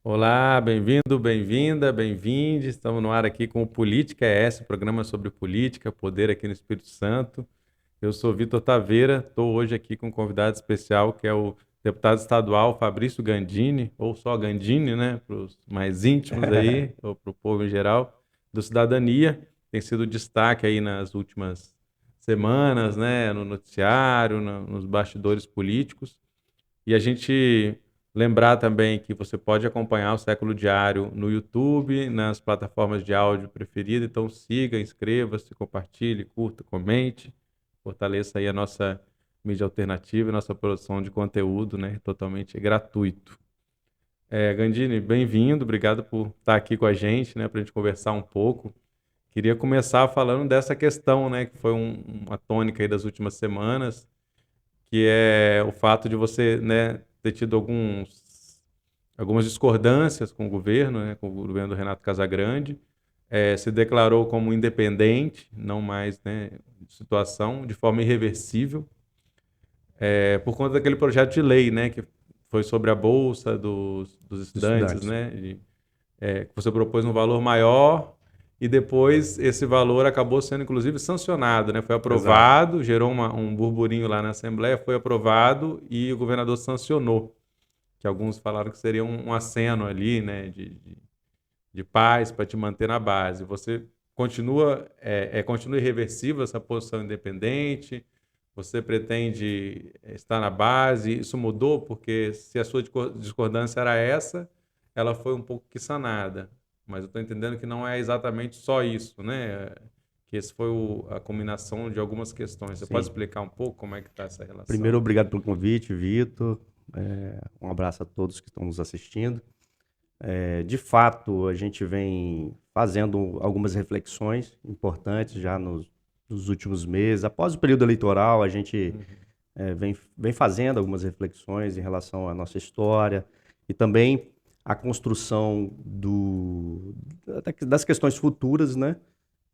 Olá, bem-vindo, bem-vinda, bem-vinde. Estamos no ar aqui com o Política ES, programa sobre política, poder aqui no Espírito Santo. Eu sou Vitor Taveira, estou hoje aqui com um convidado especial que é o deputado estadual Fabrício Gandini, ou só Gandini, né, para os mais íntimos aí, ou para o povo em geral, do Cidadania. Tem sido destaque aí nas últimas semanas, né, no noticiário, nos bastidores políticos. E a gente lembrar também que você pode acompanhar o Século Diário no YouTube, nas plataformas de áudio preferidas. Então siga, inscreva-se, compartilhe, curta, comente, fortaleça aí a nossa mídia alternativa e nossa produção de conteúdo, né, totalmente gratuito. Gandini, bem-vindo, obrigado por estar aqui com a gente, né, para a gente conversar um pouco. Queria começar falando dessa questão, né, que foi uma tônica aí das últimas semanas, que é o fato de você, né, ter tido algumas discordâncias com o governo, né, com o governo do Renato Casagrande, se declarou como independente, não mais, né, situação, de forma irreversível, por conta daquele projeto de lei, né, que foi sobre a bolsa dos Dos estudantes, estudantes. né, que você propôs um valor maior e depois esse valor acabou sendo inclusive sancionado, né? Foi Exato. aprovado, gerou um burburinho lá na Assembleia, foi aprovado e o governador sancionou, que alguns falaram que seria um aceno ali, né, de paz para te manter na base. Você continua irreversível essa posição independente? Você pretende estar na base? Isso mudou porque se a sua discordância era essa, ela foi um pouco que sanada. Mas eu estou entendendo que não é exatamente só isso, né? Que esse foi a combinação de algumas questões. Você pode Sim. explicar um pouco como é que está essa Primeiro, relação? obrigado pelo convite, Vitor. Um abraço a todos que estão nos assistindo. De fato, a gente vem fazendo algumas reflexões importantes já nos últimos meses. Após o período eleitoral, a gente Uhum. vem fazendo algumas reflexões em relação à nossa história e também a construção das questões futuras, né?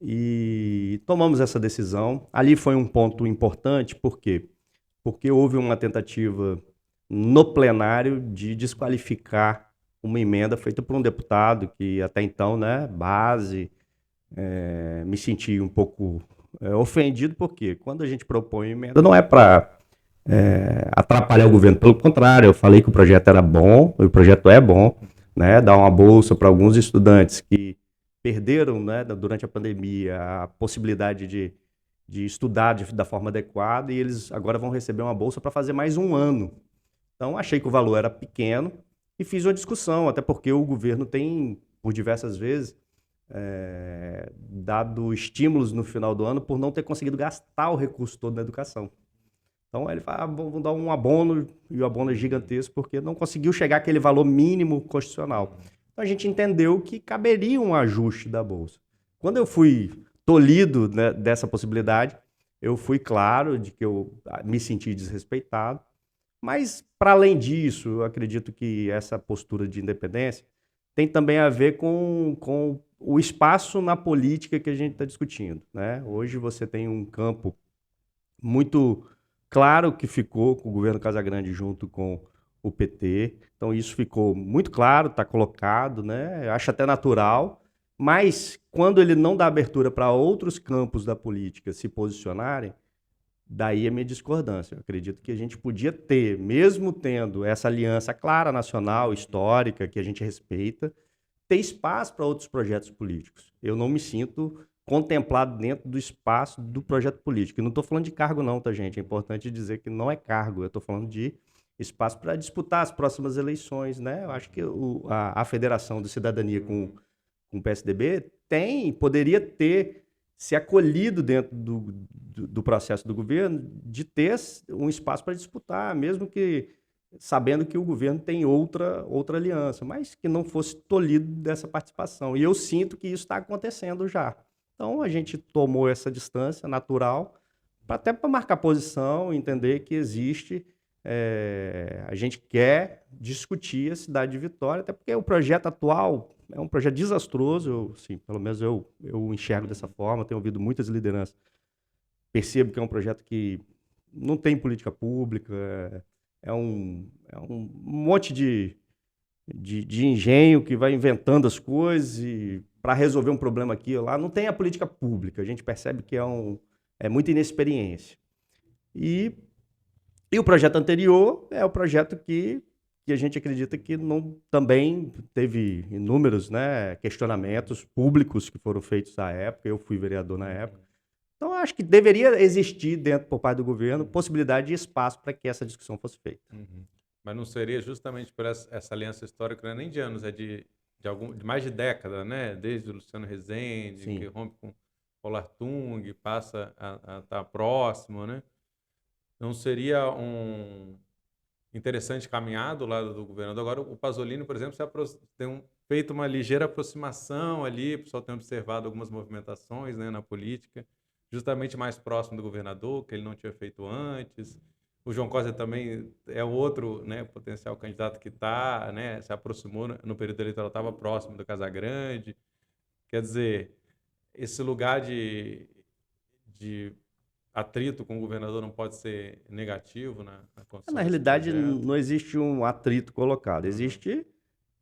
E tomamos essa decisão. Ali foi um ponto importante, por quê? Porque houve uma tentativa no plenário de desqualificar uma emenda feita por um deputado que até então, né, base, me senti um pouco ofendido, porque quando a gente propõe emenda não é para atrapalhar o governo, pelo contrário, eu falei que o projeto era bom, o projeto é bom, né, dar uma bolsa para alguns estudantes que perderam, né, durante a pandemia a possibilidade de estudar da forma adequada e eles agora vão receber uma bolsa para fazer mais um ano. Então, achei que o valor era pequeno e fiz uma discussão, até porque o governo tem, por diversas vezes, dado estímulos no final do ano por não ter conseguido gastar o recurso todo na educação. Então, ele fala, vamos dar um abono, e o abono é Uhum. gigantesco, porque não conseguiu chegar àquele valor mínimo constitucional. Uhum. Então, a gente entendeu que caberia um ajuste da Bolsa. Quando eu fui tolhido, né, dessa possibilidade, eu fui claro de que eu me senti desrespeitado, mas, para além disso, eu acredito que essa postura de independência tem também a ver com o espaço na política que a gente está discutindo, né? Hoje você tem um campo muito claro que ficou com o governo Casagrande junto com o PT. Então isso ficou muito claro, está colocado, né? Eu acho até natural. Mas quando ele não dá abertura para outros campos da política se posicionarem, daí a minha discordância. Eu acredito que a gente podia ter, mesmo tendo essa aliança clara, nacional, histórica, que a gente respeita, ter espaço para outros projetos políticos. Eu não me sinto contemplado dentro do espaço do projeto político. E não estou falando de cargo, não, tá, gente? É importante dizer que não é cargo. Eu estou falando de espaço para disputar as próximas eleições, né? Eu acho que a Federação de Cidadania Uhum. com o PSDB poderia ter se acolhido dentro do processo do governo de ter um espaço para disputar, mesmo que sabendo que o governo tem outra aliança, mas que não fosse tolhido dessa participação. E eu sinto que isso está acontecendo já. Então a gente tomou essa distância natural, até para marcar posição, entender que existe. A gente quer discutir a cidade de Vitória, até porque o projeto atual é um projeto desastroso, assim, pelo menos eu enxergo dessa Uhum. forma, tenho ouvido muitas lideranças, percebo que é um projeto que não tem política pública, é um monte de engenho que vai inventando as coisas e para resolver um problema aqui ou lá. Não tem a política pública. A gente percebe que é muita inexperiência. E, e o projeto anterior é o projeto que a gente acredita que não, também teve inúmeros, né, questionamentos públicos que foram feitos à época. Eu fui vereador na época. Então, acho que deveria existir dentro, por parte do governo, possibilidade de espaço para que essa discussão fosse feita. Uhum. Mas não seria justamente por essa aliança histórica, não é nem de anos, é de mais de década, né? Desde o Luciano Rezende, Sim. que rompe com Polar Tung, passa a estar próximo, né? Não seria um interessante caminhar do lado do governador? Agora, o Pasolini, por exemplo, feito uma ligeira aproximação ali, o pessoal tem observado algumas movimentações, né, na política, justamente mais próximo do governador, que ele não tinha feito antes. O João Costa também é outro, né, potencial candidato que está, né, se aproximou no período eleitoral, estava próximo do Casagrande. Quer dizer, esse lugar de atrito com o governador não pode ser negativo na construção Na desse realidade, projeto? não existe um atrito colocado. Uhum. Existe,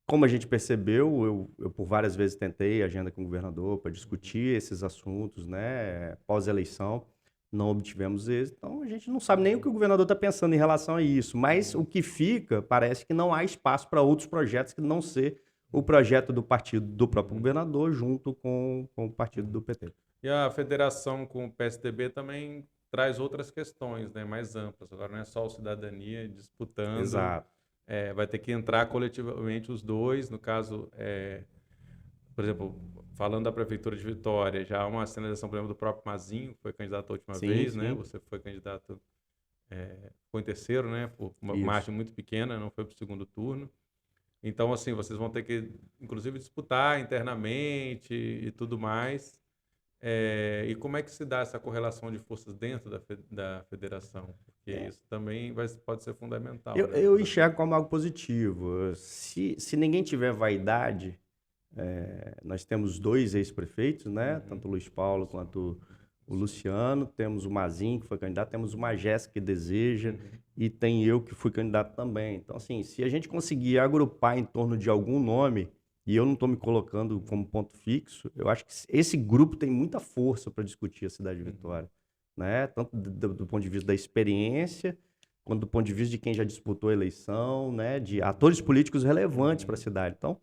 como a gente percebeu, eu por várias vezes tentei agenda com o governador para discutir esses assuntos, né, pós-eleição. Não obtivemos êxito, então a gente não sabe nem o que o governador está pensando em relação a isso. Mas o que fica, parece que não há espaço para outros projetos que não ser o projeto do partido do próprio governador junto com o partido do PT. E a federação com o PSDB também traz outras questões, né, mais amplas. Agora não é só o Cidadania disputando, Exato. vai ter que entrar coletivamente os dois. No caso, por exemplo, falando da Prefeitura de Vitória, já há uma sinalização, por exemplo, do próprio Mazinho, que foi candidato a última Sim, vez, né? sim. Você foi candidato, ficou em terceiro, né? Por uma Isso. margem muito pequena, não foi para o segundo turno. Então, assim, vocês vão ter que, inclusive, disputar internamente e tudo mais. E como é que se dá essa correlação de forças dentro da federação? Porque isso também pode ser fundamental, né? Eu enxergo como algo positivo. Se ninguém tiver vaidade, nós temos dois ex-prefeitos, né? Tanto o Luiz Paulo quanto o Luciano. Temos o Mazinho, que foi candidato, temos uma Jéssica que deseja, e tem eu que fui candidato também. Então, assim, se a gente conseguir agrupar em torno de algum nome, e eu não estou me colocando como ponto fixo, eu acho que esse grupo tem muita força para discutir a cidade de Vitória, né? Tanto do ponto de vista da experiência, quanto do ponto de vista de quem já disputou a eleição, né? De atores políticos relevantes para a cidade. Então,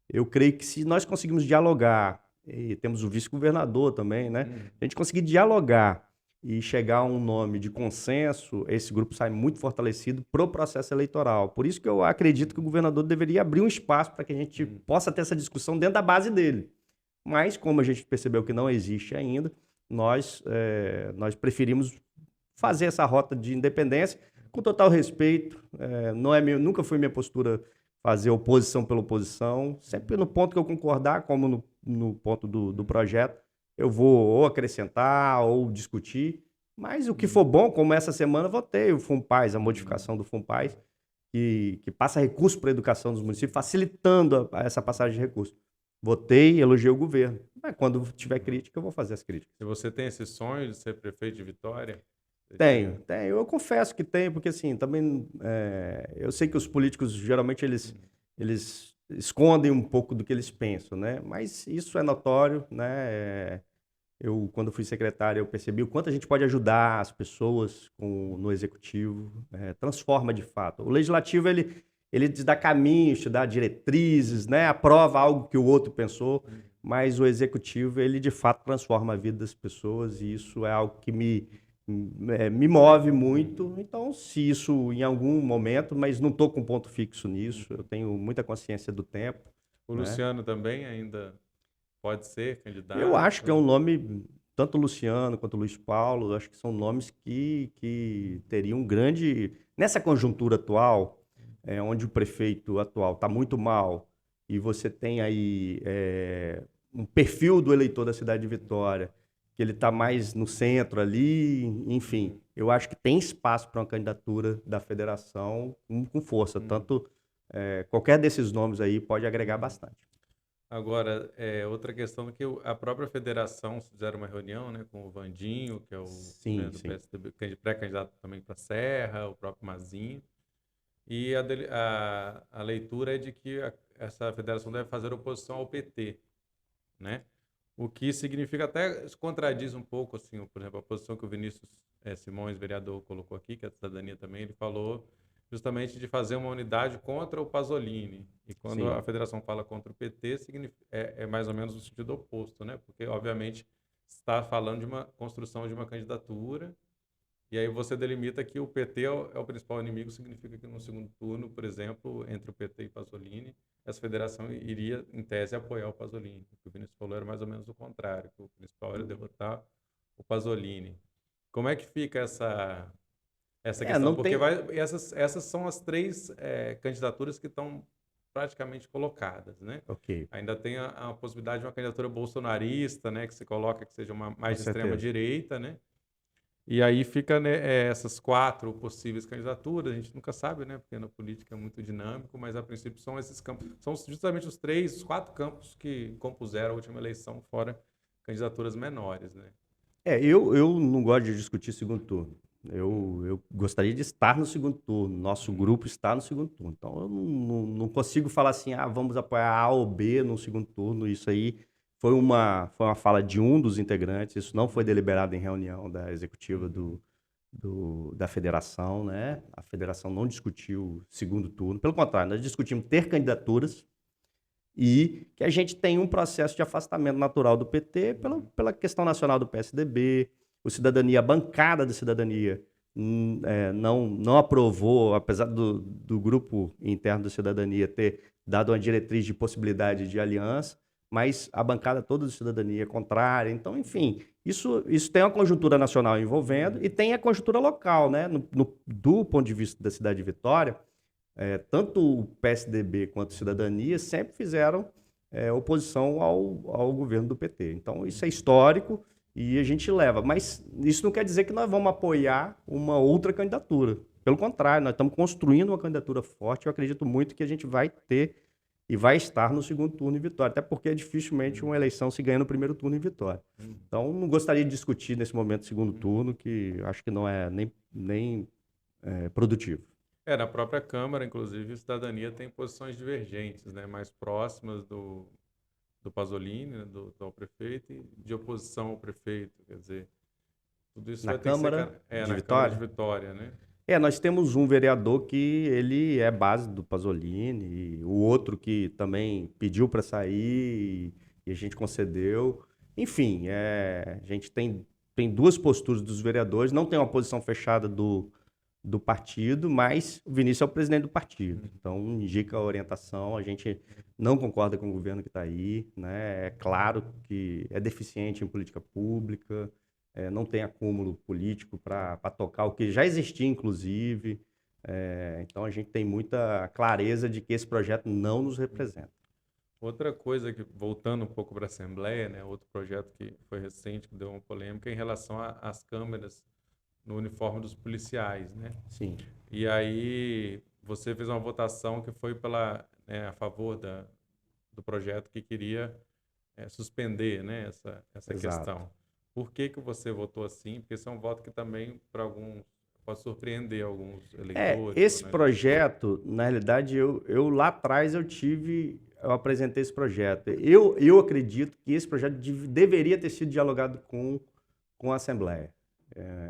eu creio que se nós conseguirmos dialogar, e temos o vice-governador também, né? A gente conseguir dialogar e chegar a um nome de consenso, esse grupo sai muito fortalecido para o processo eleitoral. Por isso que eu acredito que o governador deveria abrir um espaço para que a gente possa ter essa discussão dentro da base dele. Mas, como a gente percebeu que não existe ainda, nós preferimos fazer essa rota de independência com total respeito. Não é nunca foi minha postura fazer oposição pela oposição. Sempre no ponto que eu concordar, como no ponto do projeto, eu vou ou acrescentar ou discutir. Mas o que for bom, como essa semana, votei o FUNPAS, a modificação do FUNPAS, que passa recurso para a educação dos municípios, facilitando essa passagem de recursos. Votei, elogiei o governo. Mas quando tiver crítica, eu vou fazer as críticas. E você tem esse sonho de ser prefeito de Vitória? Tenho. Eu confesso que tenho, porque assim, também eu sei que os políticos geralmente eles escondem um pouco do que eles pensam, né? Mas isso é notório, né? Eu, quando fui secretário, eu percebi o quanto a gente pode ajudar as pessoas no executivo, transforma de fato. O legislativo, ele te dá caminhos, te dá diretrizes, né? Aprova algo que o outro pensou, mas o executivo, ele de fato transforma a vida das pessoas e isso é algo que me move muito. Então, se isso em algum momento, mas não estou com ponto fixo nisso, eu tenho muita consciência do tempo, O né? Luciano também ainda pode ser Eu acho que é candidato? um nome, tanto o Luciano quanto o Luiz Paulo, eu acho que são nomes que teriam grande. Nessa conjuntura atual, onde o prefeito atual está muito mal, e você tem aí um perfil do eleitor da cidade de Vitória, que ele está mais no centro ali, enfim, eu acho que tem espaço para uma candidatura da federação com força. Tanto qualquer desses nomes aí pode agregar bastante. Agora, outra questão é que a própria federação fizeram uma reunião, né, com o Vandinho, que é o, né, Sim, do sim. PSDB, pré-candidato também para Serra, o próprio Mazinho. E a leitura é de que essa federação deve fazer oposição ao PT, né? O que significa até contradiz um pouco, assim, por exemplo, a posição que o Vinícius Simões, vereador, colocou aqui, que é a cidadania também, ele falou justamente de fazer uma unidade contra o Pasolini. E quando a Sim. federação fala contra o PT, é mais ou menos o sentido oposto, né? Porque, obviamente, está falando de uma construção de uma candidatura, e aí você delimita que o PT é o principal inimigo, significa que no segundo turno, por exemplo, entre o PT e Pasolini, essa federação iria, em tese, apoiar o Pasolini. O que o Vinícius falou era mais ou menos o contrário, que o principal era derrotar o Pasolini. Como é que fica essa questão? Não Porque tem. essas são as três candidaturas que estão praticamente colocadas, né? Ok, Ainda tem a possibilidade de uma candidatura bolsonarista, né, que se coloca que seja com mais de extrema certeza. direita, né? E aí fica, né, essas quatro possíveis candidaturas, a gente nunca sabe, né, porque na política é muito dinâmico, mas a princípio são esses campos, são justamente os quatro campos que compuseram a última eleição, fora candidaturas menores, né? Eu não gosto de discutir segundo turno. Eu gostaria de estar no segundo turno. Nosso grupo está no segundo turno. Então, eu não consigo falar assim, vamos apoiar A ou B no segundo turno. Isso aí foi uma fala de um dos integrantes. Isso não foi deliberado em reunião da executiva da federação, né? A federação não discutiu segundo turno. Pelo contrário, nós discutimos ter candidaturas e que a gente tem um processo de afastamento natural do PT pela questão nacional do PSDB, a bancada da cidadania não aprovou, apesar do grupo interno da cidadania ter dado uma diretriz de possibilidade de aliança, mas a bancada toda da cidadania é contrária. Então, enfim, isso tem uma conjuntura nacional envolvendo e tem a conjuntura local, né? Do ponto de vista da cidade de Vitória, tanto o PSDB quanto a Cidadania sempre fizeram oposição ao governo do PT. Então, isso é histórico e a gente leva. Mas isso não quer dizer que nós vamos apoiar uma outra candidatura. Pelo contrário, nós estamos construindo uma candidatura forte. Eu acredito muito que a gente vai ter e vai estar no segundo turno em Vitória. Até porque dificilmente uma eleição se ganha no primeiro turno em Vitória. Então, não gostaria de discutir nesse momento o segundo turno, que acho que não é nem produtivo. Na própria Câmara, inclusive, a cidadania tem posições divergentes, né, mais próximas do Pasolini, né, do atual prefeito, e de oposição ao prefeito, quer dizer, tudo isso Na vai ter que ser Câmara de na Câmara de Vitória? Vitória, né? Nós temos um vereador que ele é base do Pasolini, e o outro que também pediu para sair e a gente concedeu. Enfim, a gente tem duas posturas dos vereadores, não tem uma posição fechada do partido, mas o Vinícius é o presidente do partido. Então, indica a orientação, a gente não concorda com o governo que está aí, né? É claro que é deficiente em política pública, não tem acúmulo político para tocar o que já existia, inclusive. Então, a gente tem muita clareza de que esse projeto não nos representa. Outra coisa que, voltando um pouco para a Assembleia, né, outro projeto que foi recente, que deu uma polêmica, é em relação às câmeras no uniforme dos policiais, né? Sim. E aí você fez uma votação que foi a favor do projeto que queria suspender, né, essa Exato. questão. Por que você votou assim? Porque esse é um voto que também, para alguns, pode surpreender alguns eleitores. Esse projeto, na realidade, eu lá atrás eu apresentei esse projeto. Eu acredito que esse projeto deveria ter sido dialogado com a Assembleia.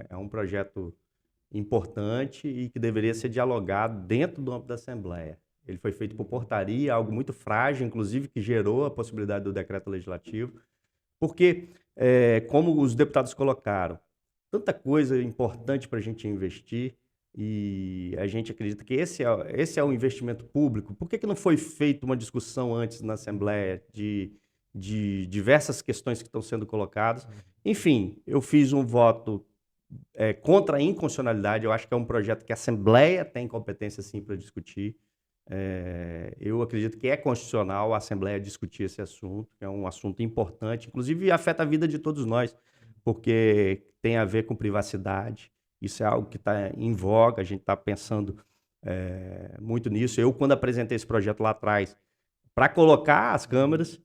É um projeto importante e que deveria ser dialogado dentro do âmbito da Assembleia. Ele foi feito por portaria, algo muito frágil, inclusive, que gerou a possibilidade do decreto legislativo, porque, como os deputados colocaram, tanta coisa importante para a gente investir e a gente acredita que esse é o investimento público. Por que não foi feita uma discussão antes na Assembleia de diversas questões que estão sendo colocadas? Enfim, eu fiz um voto contra a inconstitucionalidade. Eu acho que é um projeto que a Assembleia tem competência, sim, para discutir. Eu acredito que é constitucional a Assembleia discutir esse assunto, que é um assunto importante, inclusive afeta a vida de todos nós, porque tem a ver com privacidade. Isso é algo que está em voga, a gente está pensando muito nisso. Eu, quando apresentei esse projeto lá atrás, para colocar as câmeras,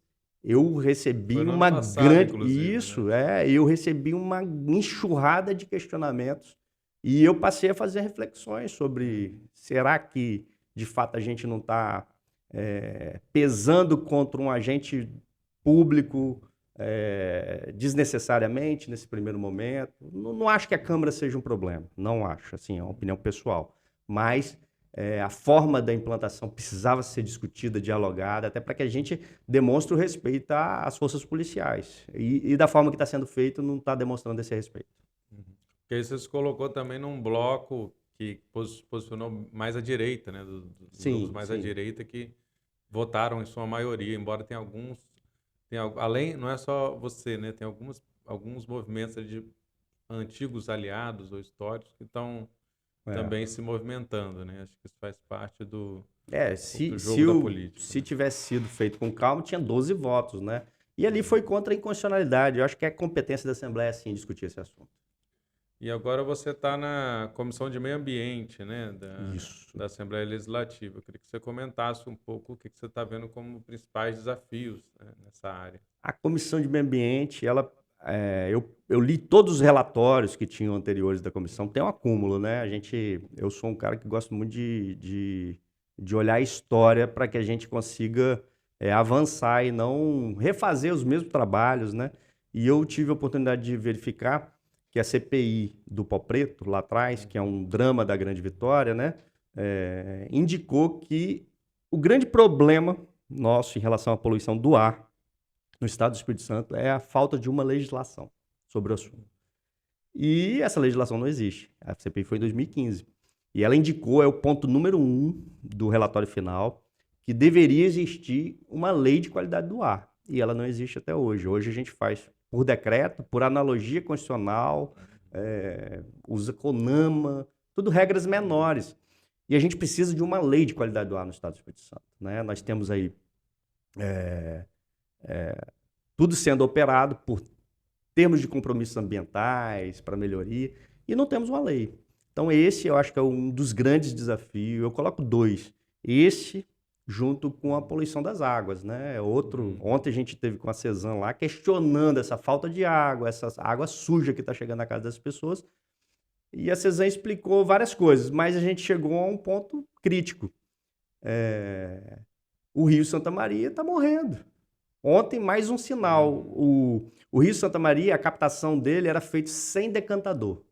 eu recebi Foi no uma ano passado, grande. inclusive, Isso, né? eu recebi uma enxurrada de questionamentos E eu passei a fazer reflexões sobre, será que de fato a gente não está pesando contra um agente público desnecessariamente nesse primeiro momento? Não acho que a Câmara seja um problema, não acho, assim, é uma opinião pessoal. Mas a forma da implantação precisava ser discutida, dialogada, até para que a gente demonstre o respeito às forças policiais. E da forma que está sendo feito, não está demonstrando esse respeito. Porque aí você se colocou também num bloco que posicionou mais à direita, né? Dos grupos Sim, mais à sim. direita que votaram em sua maioria, embora tenha alguns, além, não é só você, né? Tem alguns movimentos ali de antigos aliados ou históricos que estão também se movimentando, né? Acho que isso faz parte do jogo da política, Se né? tivesse sido feito com calma, tinha 12 votos, né? E ali foi contra a inconstitucionalidade. Eu acho que é competência da Assembleia, sim, discutir esse assunto. E agora você está na Comissão de Meio Ambiente, né, Isso. da Assembleia Legislativa. Eu queria que você comentasse um pouco o que você está vendo como principais desafios, né, nessa área. A Comissão de Meio Ambiente, eu li todos os relatórios que tinham anteriores da comissão. Tem um acúmulo, né? Eu sou um cara que gosta muito de olhar a história para que a gente consiga avançar e não refazer os mesmos trabalhos, né? E eu tive a oportunidade de verificar que a CPI do Pó Preto, lá atrás, que é um drama da Grande Vitória, né? Indicou que o grande problema nosso em relação à poluição do ar no estado do Espírito Santo é a falta de uma legislação sobre o assunto. E essa legislação não existe. A CPI foi em 2015. E ela indicou, é o ponto número 1 do relatório final, que deveria existir uma lei de qualidade do ar. E ela não existe até hoje. Hoje a gente faz por decreto, por analogia constitucional, usa CONAMA, tudo regras menores. E a gente precisa de uma lei de qualidade do ar no estado do Espírito Santo, né? Nós temos aí tudo sendo operado por termos de compromissos ambientais para melhoria, e não temos uma lei. Então esse eu acho que é um dos grandes desafios. Eu coloco dois. Esse junto com a poluição das águas, né? Ontem a gente teve com a CESAM lá questionando essa falta de água, essa água suja que está chegando na casa das pessoas. E a CESAM explicou várias coisas, mas a gente chegou a um ponto crítico. O Rio Santa Maria está morrendo. Ontem, mais um sinal. O Rio Santa Maria, a captação dele era feita sem decantador.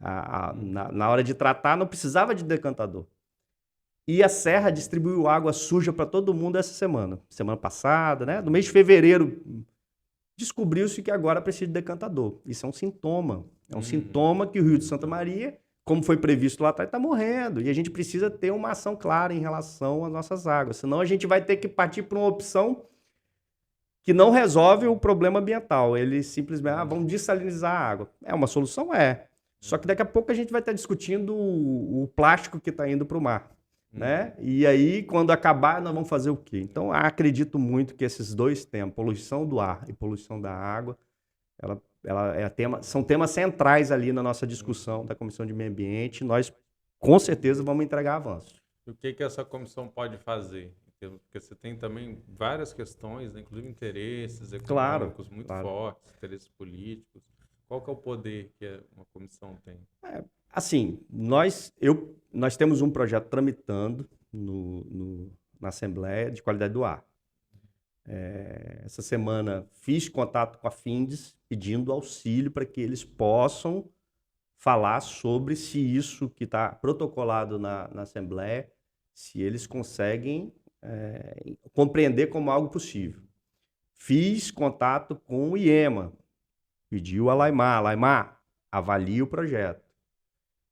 Na hora de tratar, não precisava de decantador. E a Serra distribuiu água suja para todo mundo essa semana. Semana passada, né? No mês de fevereiro, descobriu-se que agora precisa de decantador. Isso é um sintoma. É um sintoma que o Rio de Santa Maria, como foi previsto lá atrás, está morrendo. E a gente precisa ter uma ação clara em relação às nossas águas. Senão a gente vai ter que partir para uma opção que não resolve o problema ambiental. Ele simplesmente, vamos dessalinizar a água. É uma solução? É. Só que daqui a pouco a gente vai estar discutindo o plástico que está indo para o mar. Né? E aí, quando acabar, nós vamos fazer o quê? Então, acredito muito que esses dois temas, poluição do ar e poluição da água, são temas centrais ali na nossa discussão da Comissão de Meio Ambiente. Nós, com certeza, vamos entregar avanços. E o que essa comissão pode fazer? Porque você tem também várias questões, né? Inclusive interesses econômicos muito fortes, interesses políticos. Qual que é o poder que uma comissão tem? Assim, nós temos um projeto tramitando na Assembleia de Qualidade do Ar. Essa semana fiz contato com a Findes pedindo auxílio para que eles possam falar sobre se isso que está protocolado na Assembleia, se eles conseguem compreender como algo possível. Fiz contato com o IEMA, pediu a Laimar, avalie o projeto.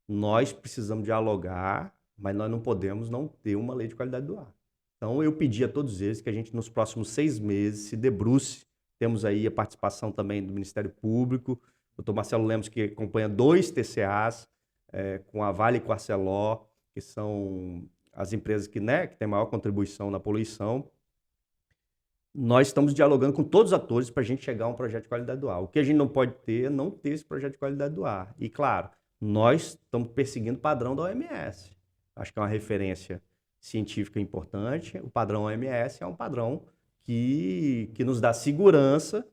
Nós precisamos dialogar, mas nós não podemos não ter uma lei de qualidade do ar. Então, eu pedi a todos eles que a gente, nos próximos 6 meses, se debruce. Temos aí a participação também do Ministério Público, o Dr. Marcelo Lemos, que acompanha 2 TCAs, com a Vale e com a Arcelor, que são as empresas que têm maior contribuição na poluição. Nós estamos dialogando com todos os atores para a gente chegar a um projeto de qualidade do ar. O que a gente não pode ter é não ter esse projeto de qualidade do ar. E, claro, nós estamos perseguindo o padrão da OMS. Acho que é uma referência científica importante. O padrão OMS é um padrão que nos dá segurança,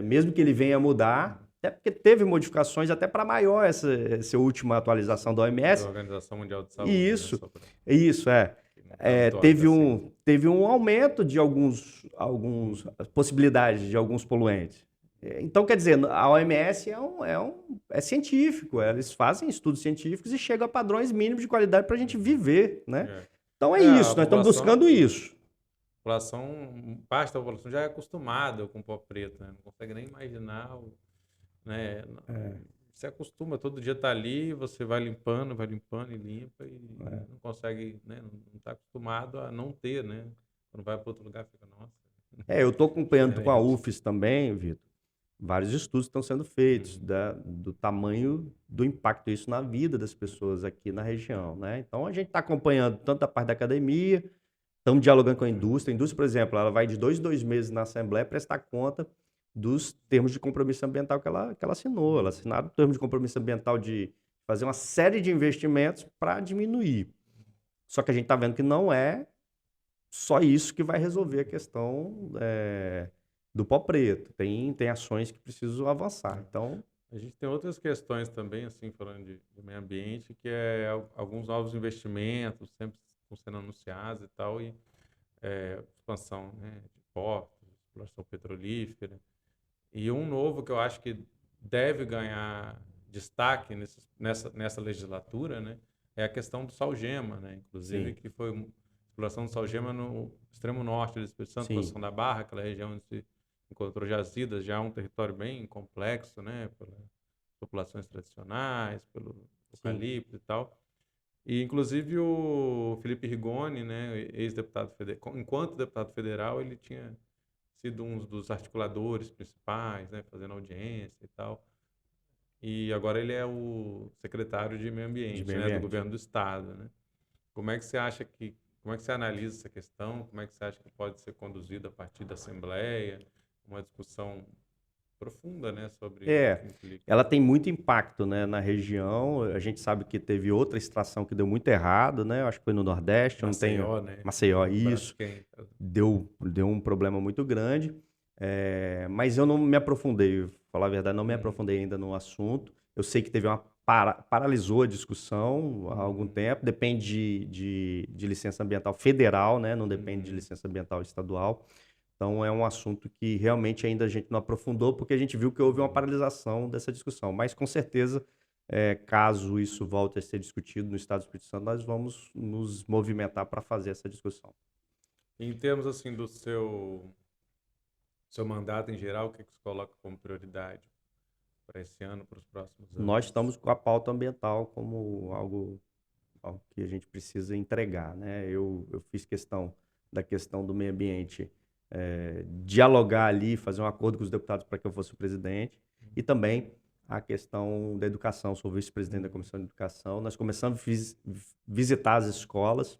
mesmo que ele venha mudar, Até porque teve modificações até para maior essa última atualização da Da OMS. Organização Mundial de E Saúde, né? isso, Só para isso é. quem não está habituado assim. Teve um aumento de alguns possibilidades de alguns poluentes. Então, quer dizer, a OMS é científico, eles fazem estudos científicos e chegam a padrões mínimos de qualidade para a gente viver, né? É. Então é A isso, nós estamos buscando isso. Parte da população já é acostumada com pó preto, né? Não consegue nem imaginar, né? Se acostuma, todo dia tá ali, você vai limpando e limpa e não consegue, né? Não está acostumado a não ter, né? Quando vai para outro lugar, fica, nossa, Eu estou acompanhando com a diferente. UFES também, Vitor. Vários estudos estão sendo feitos do tamanho do impacto disso na vida das pessoas aqui na região, né? Então a gente está acompanhando tanto a parte da academia, estamos dialogando com a indústria. A indústria, por exemplo, ela vai de 2 em 2 meses na Assembleia prestar conta dos termos de compromisso ambiental que ela assinou. Ela assinaram o termo de compromisso ambiental de fazer uma série de investimentos para diminuir. Só que a gente está vendo que não é só isso que vai resolver a questão do pó preto. Tem ações que precisam avançar. Então, A gente tem outras questões também, assim, falando de meio ambiente, que é alguns novos investimentos sempre estão sendo anunciados e tal, e expansão, né, de portos, exploração petrolífera. E um novo que eu acho que deve ganhar destaque nessa legislatura, né, é a questão do sal-gema, né, inclusive sim, que foi exploração do sal-gema no extremo norte do Espírito Santo, sim, Conceição da Barra, aquela região onde se encontrou jazidas, já é um território bem complexo, né, pelas populações tradicionais, pelo sim, eucalipto e tal. E, inclusive, o Felipe Rigoni, né, ex-deputado federal, enquanto deputado federal, ele tinha sido um dos articuladores principais, né, fazendo audiência e tal. E agora ele é o secretário de Meio de Ambiente, meio né, do ambiente. governo do estado, né? Como é que você acha como é que você analisa essa questão? Como é que você acha que pode ser conduzida a partir da Assembleia? Uma discussão profunda, né, sobre o que implica. Ela tem muito impacto, né, na região. A gente sabe que teve outra extração que deu muito errado, né? Eu acho que foi no Nordeste, eu não tenho Maceió, né? Maceió, isso. Braskem. Deu um problema muito grande. Mas eu não me aprofundei, pra falar a verdade, não me aprofundei ainda no assunto. Eu sei que teve paralisou a discussão há algum tempo, depende de licença ambiental federal, né? Não depende de licença ambiental estadual. Então é um assunto que realmente ainda a gente não aprofundou, porque a gente viu que houve uma paralisação dessa discussão. Mas com certeza, caso isso volte a ser discutido no Estado do Espírito Santo, nós vamos nos movimentar para fazer essa discussão. Em termos assim do seu mandato em geral, o que você coloca como prioridade para esse ano, para os próximos Nós anos? estamos com a pauta ambiental como algo que a gente precisa entregar, né? Eu fiz da questão do meio ambiente, dialogar ali, fazer um acordo com os deputados para que eu fosse o presidente, e também a questão da educação, sou vice-presidente da Comissão de Educação. Nós começamos a visitar as escolas.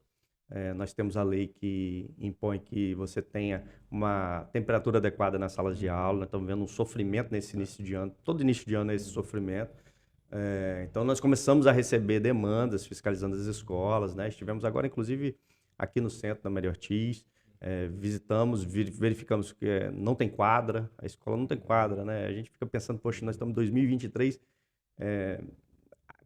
Nós temos a lei que impõe que você tenha uma temperatura adequada nas salas de aula. Nós estamos vendo um sofrimento nesse início de ano, todo início de ano é esse sofrimento. Então, nós começamos a receber demandas fiscalizando as escolas, né? Estivemos agora, inclusive, aqui no centro da Maria Ortiz, visitamos, verificamos que não tem quadra, a escola não tem quadra, né? A gente fica pensando, poxa, nós estamos em 2023,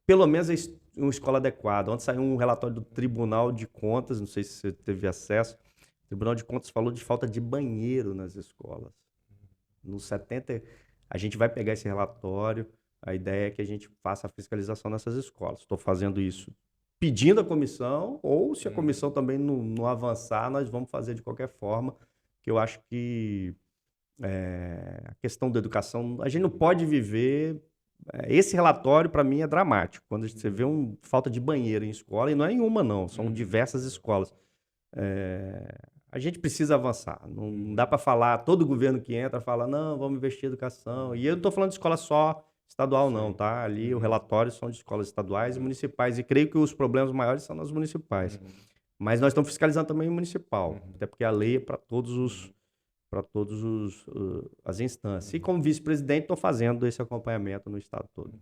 pelo menos uma escola adequada. Ontem saiu um relatório do Tribunal de Contas, não sei se você teve acesso, o Tribunal de Contas falou de falta de banheiro nas escolas. Nos 70, a gente vai pegar esse relatório. A ideia é que a gente faça a fiscalização nessas escolas. Estou fazendo isso pedindo a comissão, ou se a comissão também não avançar, nós vamos fazer de qualquer forma, que eu acho que a questão da educação, a gente não pode viver. Esse relatório, para mim, é dramático. Quando você vê falta de banheiro em escola, e não é em uma, não, são diversas escolas. A gente precisa avançar. Não dá para falar, todo governo que entra fala, não, vamos investir em educação. E eu não estou falando de escola só estadual, não, tá? Ali o relatório são de escolas estaduais e municipais. E creio que os problemas maiores são nas municipais. Mas nós estamos fiscalizando também o municipal, até porque a lei é para as instâncias. E como vice-presidente, estou fazendo esse acompanhamento no estado todo.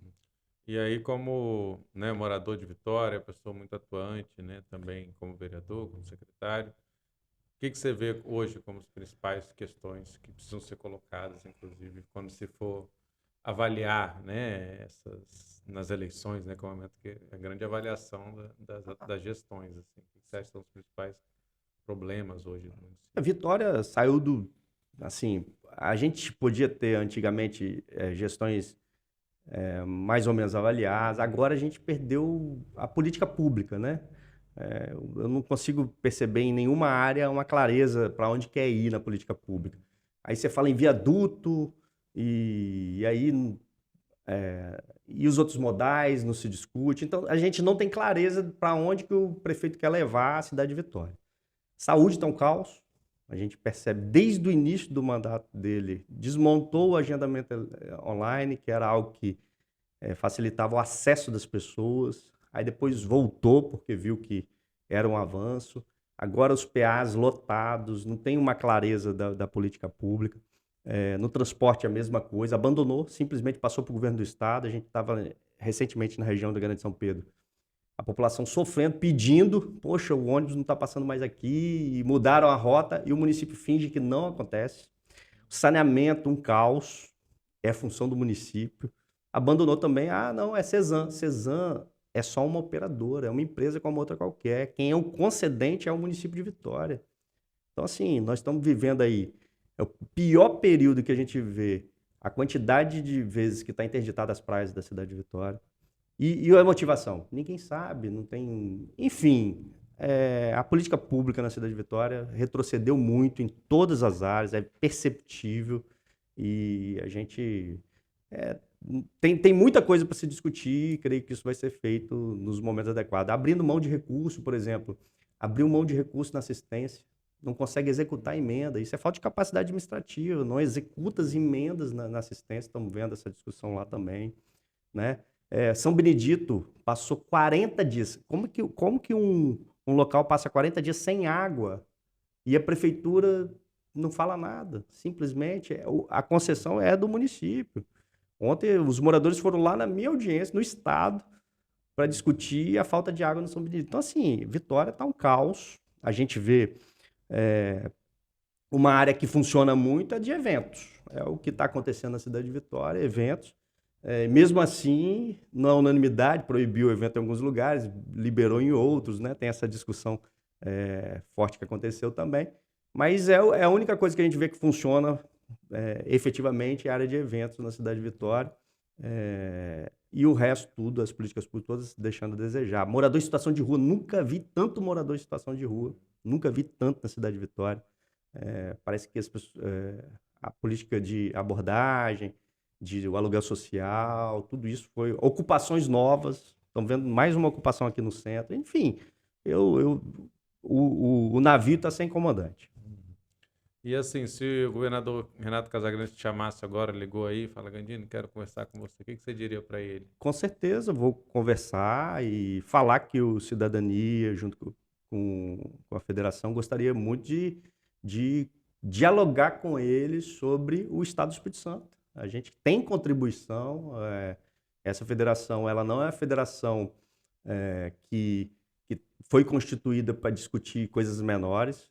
E aí, como, né, morador de Vitória, pessoa muito atuante, né, também como vereador, como secretário, o que você vê hoje como as principais questões que precisam ser colocadas, inclusive, quando se for avaliar, né, nas eleições, né, que é o momento que a grande avaliação das gestões, assim, o que você acha que são os principais problemas hoje do município? A Vitória saiu do. Assim, a gente podia ter antigamente gestões mais ou menos avaliadas, agora a gente perdeu a política pública, né? Eu não consigo perceber em nenhuma área uma clareza para onde quer ir na política pública. Aí você fala em viaduto, e aí e os outros modais não se discute. Então a gente não tem clareza para onde que o prefeito quer levar a cidade de Vitória. Saúde está um caos. A gente percebe desde o início do mandato dele, desmontou o agendamento online, que era algo que facilitava o acesso das pessoas. Aí depois voltou, porque viu que era um avanço. Agora os PAs lotados, não tem uma clareza da política pública. No transporte a mesma coisa, abandonou, simplesmente passou para o governo do estado. A gente estava recentemente na região da Grande São Pedro, a população sofrendo, pedindo, poxa, o ônibus não está passando mais aqui, e mudaram a rota e o município finge que não acontece. O saneamento, um caos, é função do município. Abandonou também, não, é Cesan. Cesan é só uma operadora, é uma empresa como outra qualquer. Quem é o concedente é o município de Vitória. Então, assim, nós estamos vivendo aí, é o pior período que a gente vê, a quantidade de vezes que está interditada as praias da cidade de Vitória. E a motivação? Ninguém sabe, não tem. Enfim, a política pública na cidade de Vitória retrocedeu muito em todas as áreas, é perceptível, e a gente tem muita coisa para se discutir, e creio que isso vai ser feito nos momentos adequados. Abrindo mão de recurso, por exemplo, abriu mão de recurso na assistência, não consegue executar a emenda, isso é falta de capacidade administrativa, não executa as emendas na assistência, estamos vendo essa discussão lá também, né? São Benedito passou 40 dias. Como que um local passa 40 dias sem água e a prefeitura não fala nada? Simplesmente a concessão é do município. Ontem os moradores foram lá na minha audiência, no estado, para discutir a falta de água no São Benedito. Então, assim, Vitória está um caos. A gente vê uma área que funciona muito é de eventos. É o que está acontecendo na cidade de Vitória, eventos. Mesmo assim, na unanimidade, proibiu o evento em alguns lugares, liberou em outros, né? Tem essa discussão forte que aconteceu também. Mas é a única coisa que a gente vê que funciona efetivamente é a área de eventos na cidade de Vitória. E o resto tudo, as políticas públicas todas deixando a desejar. Morador em situação de rua, nunca vi tanto morador em situação de rua, nunca vi tanto na cidade de Vitória. Parece que a política de abordagem, o aluguel social, tudo isso foi ocupações novas. Estão vendo mais uma ocupação aqui no centro. Enfim, o navio está sem comandante. E assim, se o governador Renato Casagrande te chamasse agora, ligou aí, fala, Gandini, quero conversar com você, o que você diria para ele? Com certeza, vou conversar e falar que o Cidadania, junto com a federação, gostaria muito de dialogar com ele sobre o Estado do Espírito Santo. A gente tem contribuição. Essa federação, ela não é a federação que foi constituída para discutir coisas menores,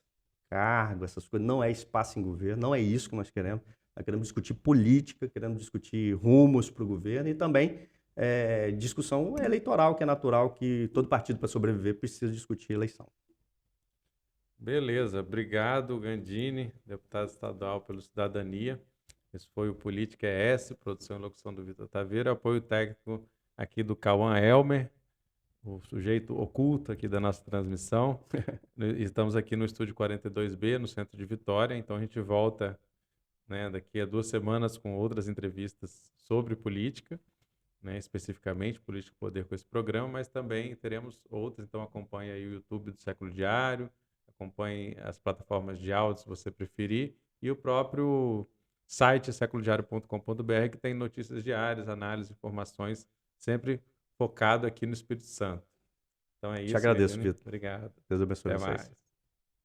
cargo, essas coisas. Não é espaço em governo, não é isso que nós queremos. Nós queremos discutir política, queremos discutir rumos para o governo e também discussão eleitoral, que é natural que todo partido, para sobreviver, precisa discutir eleição. Beleza, obrigado, Gandini, deputado estadual pelo Cidadania. Esse foi o Política ES, produção e locução do Vitor Taveira, apoio técnico aqui do Cauã Elmer, o sujeito oculto aqui da nossa transmissão. Estamos aqui no estúdio 42B, no centro de Vitória, então a gente volta, né, daqui a 2 semanas com outras entrevistas sobre política, né, especificamente política e poder com esse programa, mas também teremos outras, então acompanhe aí o YouTube do Século Diário, acompanhe as plataformas de áudio, se você preferir, e o próprio site seculodiario.com.br, que tem notícias diárias, análises, informações, sempre focado aqui no Espírito Santo. Então é isso. Te agradeço, Gandini. Vitor. Obrigado. Deus abençoe Até vocês. mais.